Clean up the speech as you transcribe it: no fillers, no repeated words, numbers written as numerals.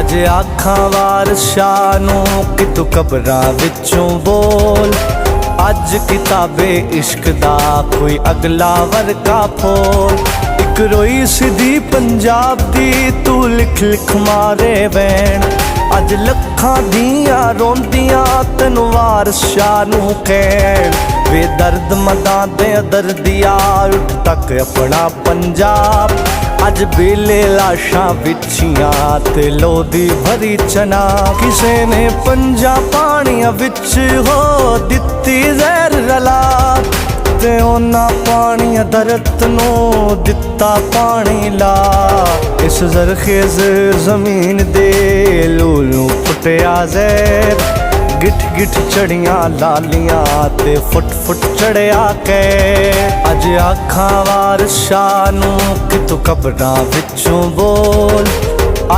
अज आखां वारशाह नूं कि तू कबरां विचों बोल। अज किताबे इश्क दा कोई अगला वर्का फोल। इक रोई सिधी पंजाब दी तू लिख लिख मारे वैन। अज लखां दियां रोंदियां तैनूं वारशाह नूं कहण। वे दर्द मदां दे दर्दिया उठ तक अपना पंजाब। अज बेले लाशां विछियां ते लोदी भरी चना। किसे ने पंजा पानियां विच हो दित्ती जहर रला ते ओना पानियां दरत नूं दित्ता पानी ला। इस जरखेज जमीन दे लूलू फुटिया जहर। गिठ गिठ चढ़ियां लालियां ते फुट फुट चढ़िया कै। अज आखां वारशाह नूं कि तू कबरां विचों बोल।